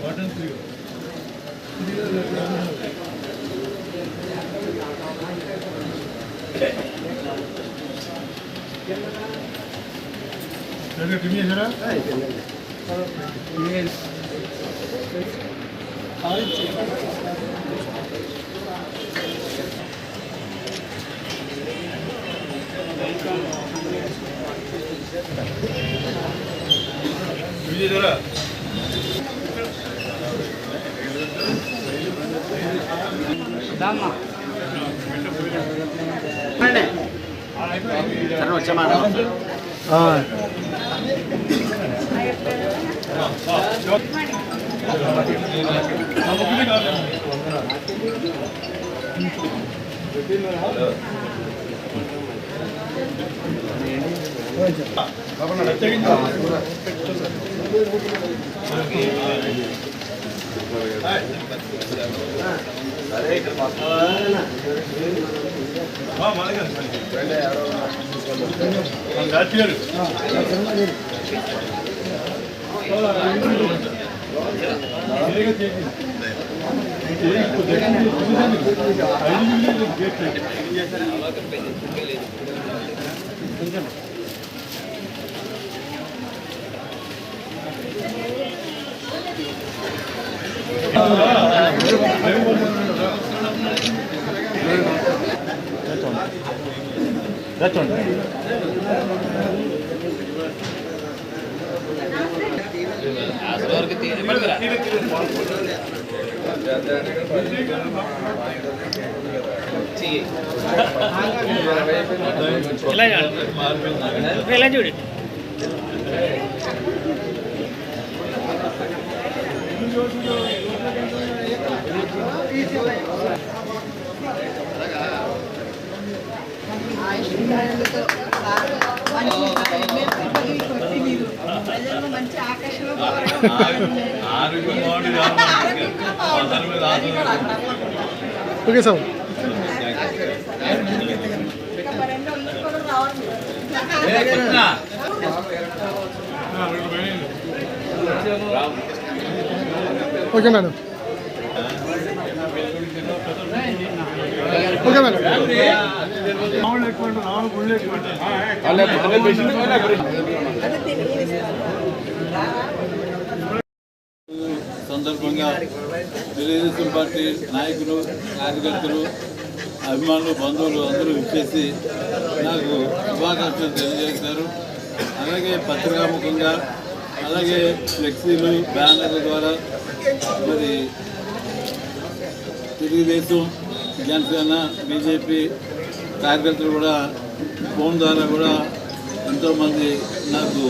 చూడండి మంచి ఆకర్షణ okay sir okay madam okay madam సందర్భంగా తెలుగుదేశం పార్టీ నాయకులు కార్యకర్తలు అభిమానులు బంధువులు అందరూ ఇచ్చేసి నాకు శుభాకాంక్షలు తెలియజేశారు. అలాగే పత్రికాముఖంగా అలాగే ఫ్లెక్సీలు బ్యానర్ల ద్వారా మరి తెలుగుదేశం జనసేన బీజేపీ కార్యకర్తలు కూడా ఫోన్ ద్వారా కూడా ఎంతోమంది నాకు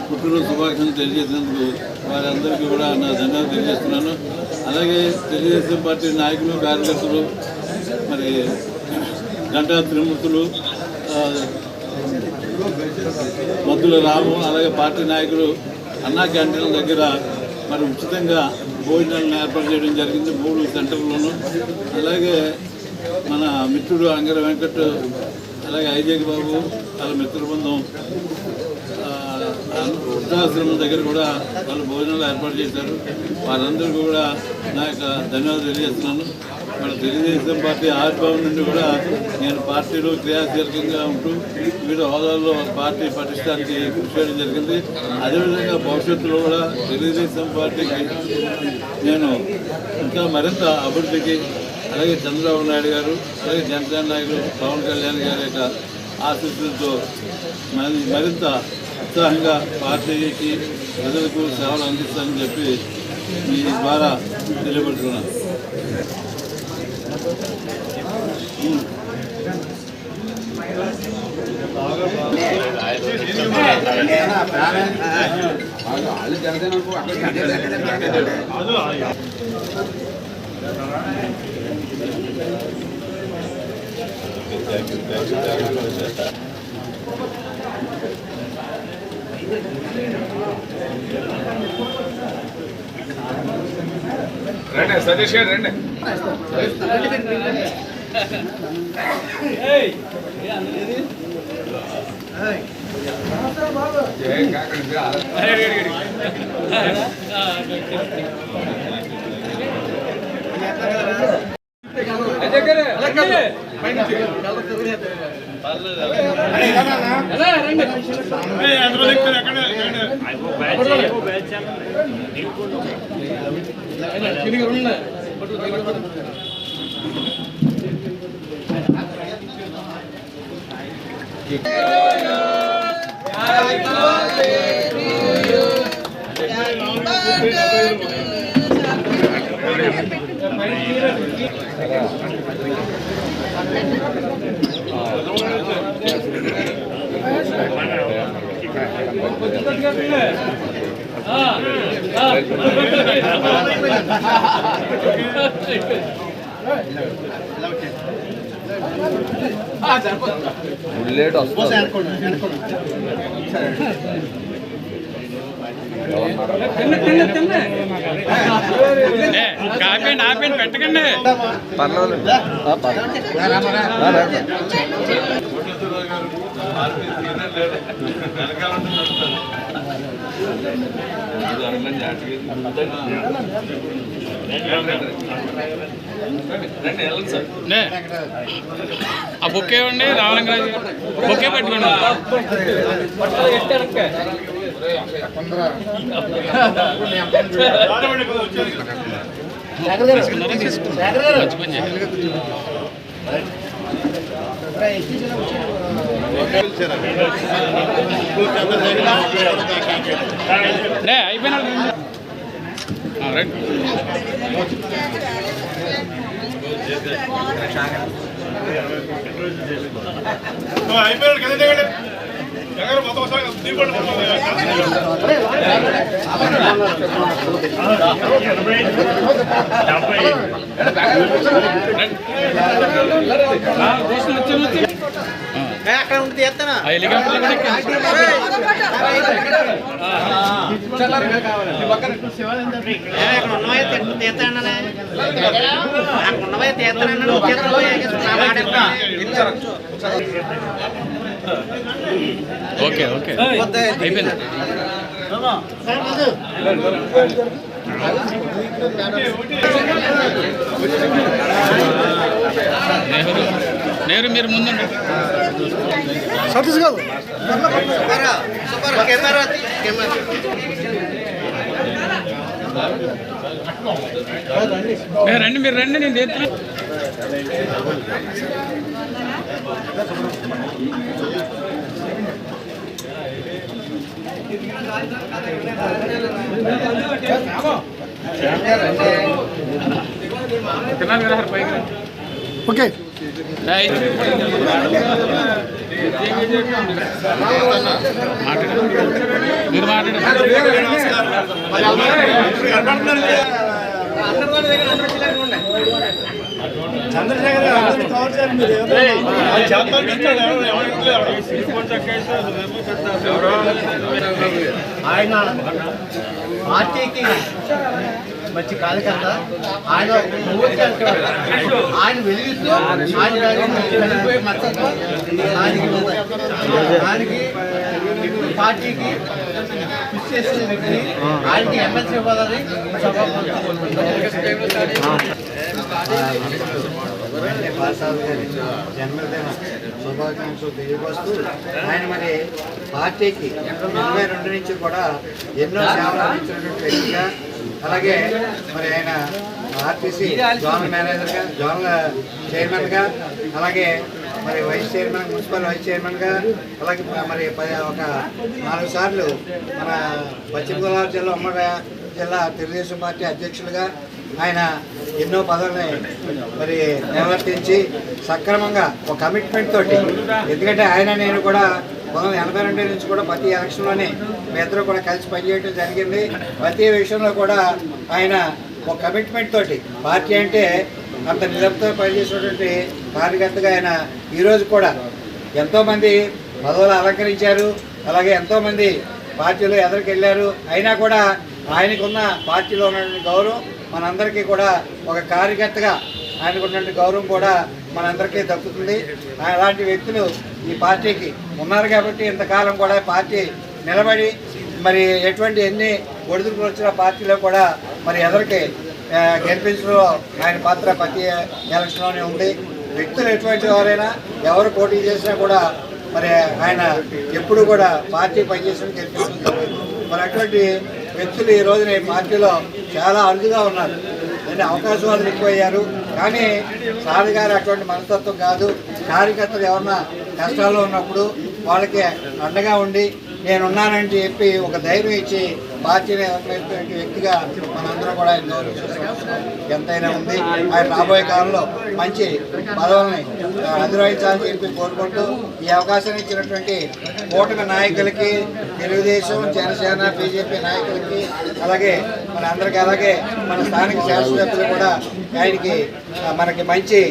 పుట్టినరోజు శుభాకాంక్షలు తెలియజేసినందుకు వారందరికీ కూడా నా ధన్యవాదాలు తెలియజేస్తున్నాను. అలాగే తెలుగుదేశం పార్టీ నాయకులు కార్యకర్తలు మరి గంటా త్రిమూర్తులు మద్దుల రాము అలాగే పార్టీ నాయకులు అన్నా క్యాంటీన్ల దగ్గర మరి ఉచితంగా భోజనాలను ఏర్పాటు చేయడం జరిగింది 3 సెంటర్లోనూ. అలాగే మన మిత్రుడు అంగర వెంకట్ అలాగే ఐజేక్ బాబు వాళ్ళ మిత్ర బృందం వృద్ధాశ్రమం దగ్గర కూడా వాళ్ళు భోజనాలు ఏర్పాటు చేశారు. వారందరికీ కూడా నా యొక్క ధన్యవాదాలు తెలియజేస్తున్నాను. మన తెలుగుదేశం పార్టీ ఆవిర్భావం నుండి కూడా నేను పార్టీలో క్రియాశీలకంగా ఉంటూ వివిధ హోదాల్లో పార్టీ పటిష్టానికి కృషి చేయడం జరిగింది. అదేవిధంగా భవిష్యత్తులో కూడా తెలుగుదేశం పార్టీకి నేను ఇంకా మరింత అభివృద్ధికి అలాగే చంద్రబాబు నాయుడు గారు అలాగే జనసేన నాయకులు పవన్ కళ్యాణ్ గారి యొక్క ఆశీస్సులతో మరింత ఉత్సాహంగా పార్టీకి ప్రజలకు సేవలు అందిస్తానని చెప్పి మీ ద్వారా తెలియపడుతున్నాను. రండి సతీష్ గారు రండి. బుల్లెట్ వస్తుంది ఆపండి ఆపండి పెట్టకండి ఆ బుక్ ఇవ్వండి రామలింగరాజు బుక్కే పట్టుకోండి అయిపోయినా రండి అయిపోయాడు కదా జగన్ మొత్తం ఒకసారి దీపండి అక్కడ ఉంటే చేస్తానా ఓకే ఓకే అయిపోయింది నెహ్రూ మీరు ముందుండి సతీష్ గారు రండి మీరు రండి నేను చేస్తున్నా ఓకే మీరు మాట్లాడండి ఆయన పార్టీకి మంచి కార్యకర్త ఆయన ఆయన వెలిగిస్తూ ఆయన మద్దతు ఆయనకి పార్టీకి కృషి చేసిన వ్యక్తి ఆయనకి ఎమ్మెల్సీ ఇవ్వాలని జన్మదిన శుభాకాంక్షలు తెలియపరుస్తూ ఆయన మరి పార్టీకి 82 నుంచి కూడా ఎన్నో సేవలు అందించినటువంటి వ్యక్తిగా అలాగే మరి ఆయన ఆర్టీసీ జోనల్ మేనేజర్గా జోనల్ చైర్మన్గా అలాగే మరి వైస్ చైర్మన్ మున్సిపల్ వైస్ చైర్మన్గా అలాగే మరి ఒక 4 సార్లు మన పశ్చిమ గోదావరి జిల్లా ఉమ్మడి జిల్లా తెలుగుదేశం పార్టీ అధ్యక్షులుగా ఆయన ఎన్నో పదవులని మరి నిర్వర్తించి సక్రమంగా ఒక కమిట్మెంట్ తోటి ఎందుకంటే ఆయన నేను కూడా 1982 నుంచి కూడా ప్రతి ఎలక్షన్లోనే మీ ఇద్దరు కూడా కలిసి పనిచేయడం జరిగింది. ప్రతి విషయంలో కూడా ఆయన ఒక కమిట్మెంట్ తోటి పార్టీ అంటే అంత నిలబతో పనిచేసినటువంటి కార్యకర్తగా ఆయన ఈరోజు కూడా ఎంతోమంది పదవులు అలంకరించారు, అలాగే ఎంతోమంది పార్టీలో ఎదురుకెళ్ళారు. అయినా కూడా ఆయనకున్న పార్టీలో ఉన్నటువంటి గౌరవం మనందరికీ కూడా ఒక కార్యకర్తగా ఆయనకు ఉన్నటువంటి గౌరవం కూడా మనందరికీ దక్కుతుంది. అలాంటి వ్యక్తులు ఈ పార్టీకి ఉన్నారు కాబట్టి ఇంతకాలం కూడా పార్టీ నిలబడి మరి ఎటువంటి ఎన్ని ఒడిదుడుకులు వచ్చిన పార్టీలో కూడా మరి ఎదరికి గెలిపించడంలో ఆయన పాత్ర ప్రతి ఎలక్షన్లోనే ఉంది. వ్యక్తులు ఎటువంటి వారైనా ఎవరు పోటీ చేసినా కూడా మరి ఆయన ఎప్పుడు కూడా పార్టీ పనిచేసిన గెలిపిస్తుంది. మరి అటువంటి వ్యక్తులు ఈ రోజున ఈ పార్టీలో చాలా అరుదుగా ఉన్నారు. అవకాశవాదులు ఎక్కువయ్యారు. కానీ సార్ గారు అటువంటి మనస్తత్వం కాదు. కార్యకర్తలు ఎవరన్నా కష్టాల్లో ఉన్నప్పుడు వాళ్ళకి అండగా ఉండి నేనున్నానని చెప్పి ఒక ధైర్యం ఇచ్చి పార్టీని ఎదుర్కొనేటువంటి వ్యక్తిగా మనందరం కూడా ఆయన గౌరవించాల్సిన ఎంతైనా ఉంది. ఆయన రాబోయే కాలంలో మంచి పదవుల్ని అధిరోహించాలని చెప్పి కోరుకుంటూ ఈ అవకాశాన్ని ఇచ్చినటువంటి కూటమి నాయకులకి, తెలుగుదేశం, జనసేన, బీజేపీ నాయకులకి, అలాగే మన అందరికీ, అలాగే మన స్థానిక శాసనసభ్యులు కూడా ఆయనకి మనకి మంచి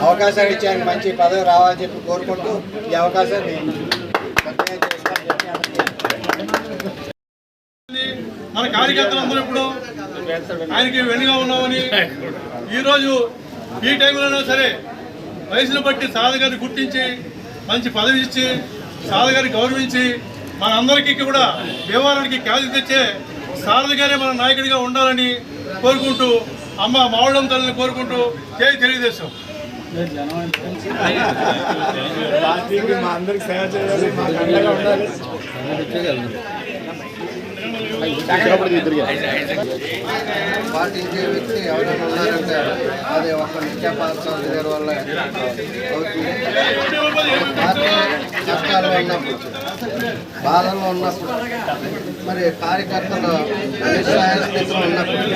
అవకాశాన్ని ఇచ్చి ఆయన మంచి పదవి రావాలని చెప్పి కోరుకుంటూ ఈ అవకాశాన్ని మన కార్యకర్తలు అందరూ ఇప్పుడు ఆయనకి వెన్నుగా ఉన్నామని ఈరోజు ఈ టైంలోనైనా సరే వయసును బట్టి సారథి గారిని గుర్తించి మంచి పదవి ఇచ్చి సారథి గారిని గౌరవించి మనందరికీ కూడా వ్యవహారానికి ఖ్యాతి తెచ్చే సారథి గారే మన నాయకుడిగా ఉండాలని కోరుకుంటూ అమ్మ మావడం తల్లిని కోరుకుంటూ జై తెలుగుదేశం. మా అందరికి సేవ చేయాలి, మాకు అండగా ఉండాలి. పాటించే వ్యక్తి ఎవరైనా ఉన్నారంటే అది ఒక నిత్యపాత్ర గారి వల్ల అవుతుంది. పార్టీ కష్టాలు ఉన్నప్పుడు, బాధల్లో ఉన్నప్పుడు, మరి కార్యకర్తలు నిస్సహాయ స్థితిలో ఉన్నప్పుడు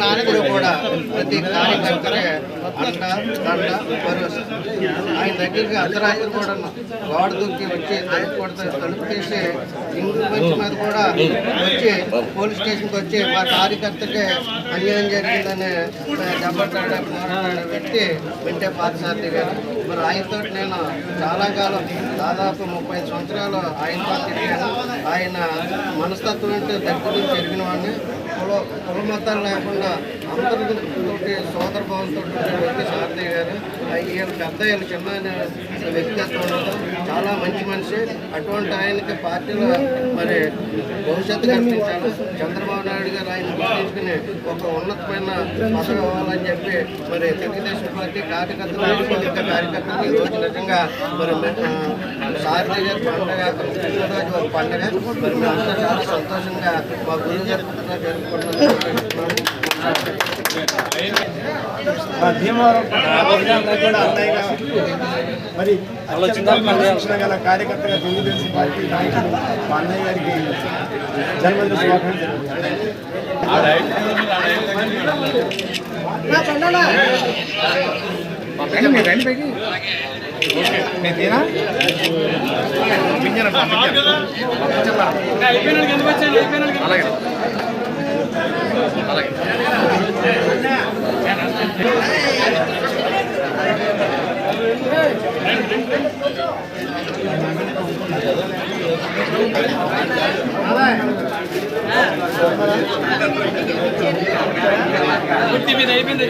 నాయకుడు కూడా ప్రతి కార్యకర్తలే అండ దండ భరోసా. ఆయన దగ్గరికి అర్ధరాత్రి కూడా గోడ దూకి వచ్చి తలుపు తీసి ఇంగు మంచి మీద కూడా వచ్చి పోలీస్ స్టేషన్కి వచ్చి మా కార్యకర్తకి అన్యాయం జరిగిందని దెబ్బట్లాడే పోరాడే వ్యక్తి వింటే పార్థసారథి గారు. మరి ఆయనతో నేను చాలా కాలం దాదాపు 35 సంవత్సరాలు ఆయనతో తిరిగాను. ఆయన మనస్తత్వం అంటే దగ్గర నుంచి పెరిగిన వాడిని. కుల మతాలు లేకుండా అందరితో సోదర భావంతో వ్యక్తి సారథి గారు. ఈయన పెద్ద ఈయన చిన్న వ్యక్తిత్వం ఉండదు, చాలా మంచి మనిషి. అటువంటి ఆయనకి పార్టీలో మరి భవిష్యత్తు కల్పించాలి. చంద్రబాబు నాయుడు గారు ఆయన గుర్తించుకుని ఒక ఉన్నతమైన పదవి ఇవ్వాలని చెప్పి మరి తెలుగుదేశం పార్టీ కార్యకర్తలు కార్యకర్తలు ఈరోజు నిజంగా మరి సారథి గారి పండుగ పుట్టినరోజు ఒక పండుగ. మరి మేమంతా చాలా సంతోషంగా మా గురువు జరుపుకుంటున్నాం. భీమవరం కూడా అన్నయ్యగా మరి శిక్షణ గల కార్యకర్తగా తెలుగుదేశం పార్టీ నాయకుడు మా అన్నయ్య గారికి జన్మదిన శుభాకాంక్షలు. పూర్తి మీద అయిపోయింది.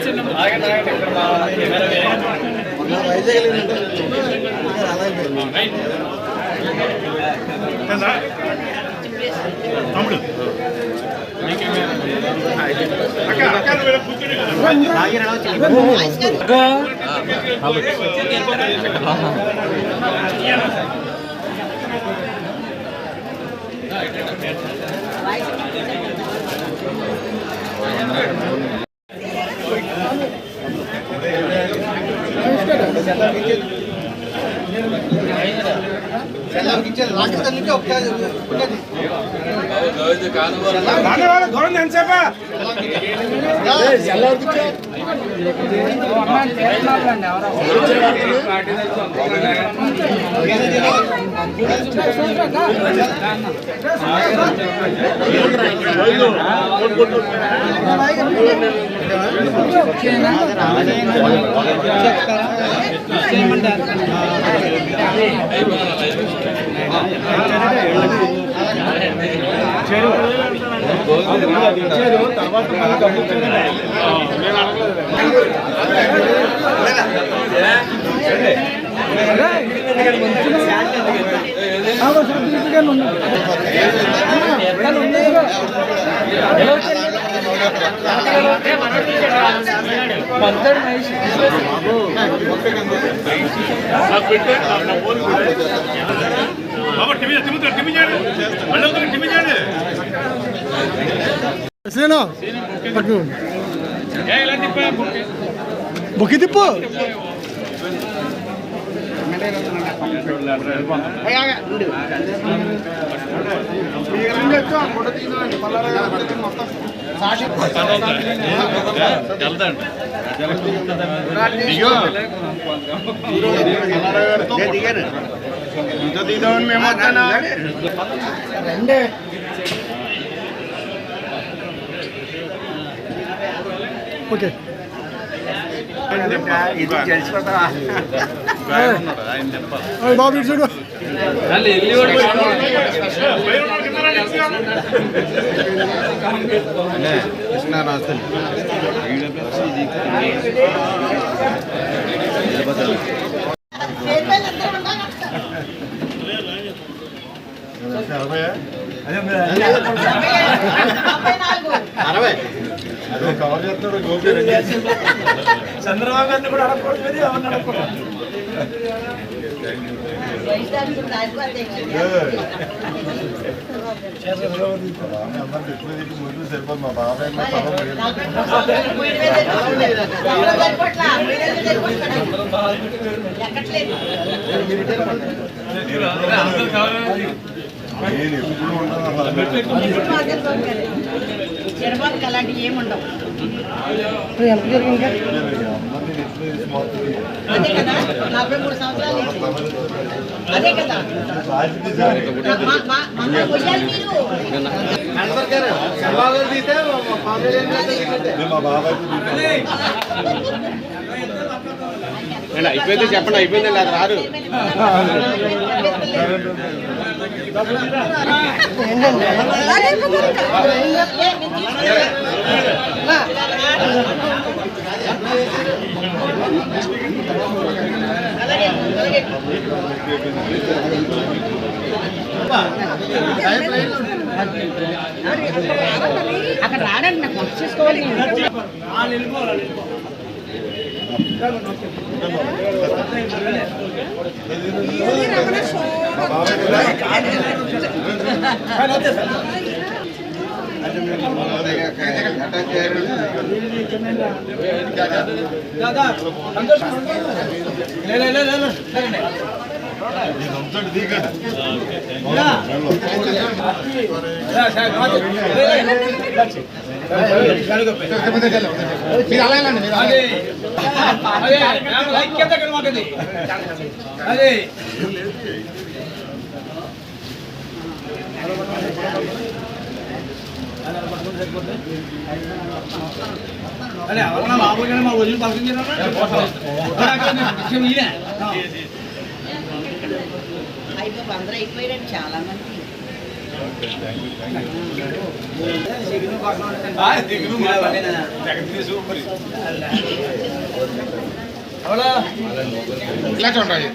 తమ్ముడు గౌరవం ఎంతసేపా బుక్కి తిప్పు ఓకే బాబు ఇటు చూడు కవర్ చేస్తాడు గోపి చంద్రబాబు గారిని కూడా అడగకూడదు ఎవరిని అడగకూడదు ముందు సరిపోదు మా బాబాయ్ నేను ఎప్పుడు చంద్రబాబుకి అలాంటివి ఏముండవు. అదే కదా 43 సంవత్సరాలు అదే కదా మా బాబాయ్ అయిపోయింది చెప్పండి అయిపోయింది అది రారు అక్కడ రాడండి నాకు వర్క్ చేసుకోవాలి. అదే అరే అవన్నా బాబుగానే మా వదిలి పలకించారా అందరూ అయిపోయారండి చాలా మంది. ఇలా చూడండి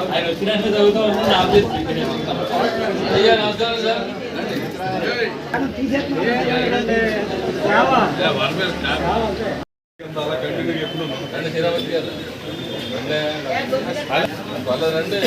ఆయన వచ్చినట్టు చదువుతూ ఉంటాను. అయ్యా నమస్కారం సార్. శ్రీరావతి గారు రండి.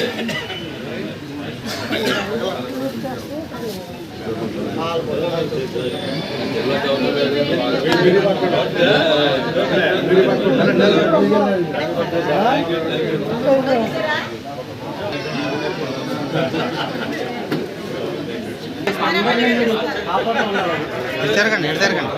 జరగండి జరగండి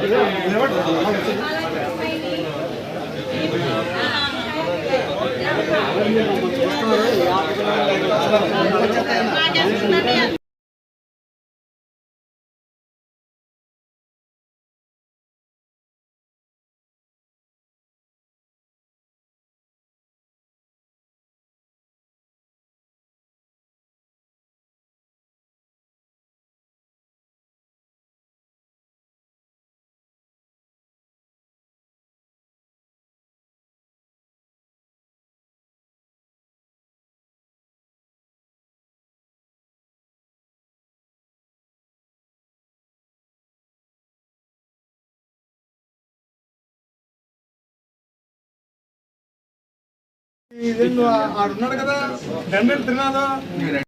ఆడున్నాడు కదా దండలు తిన్నాడు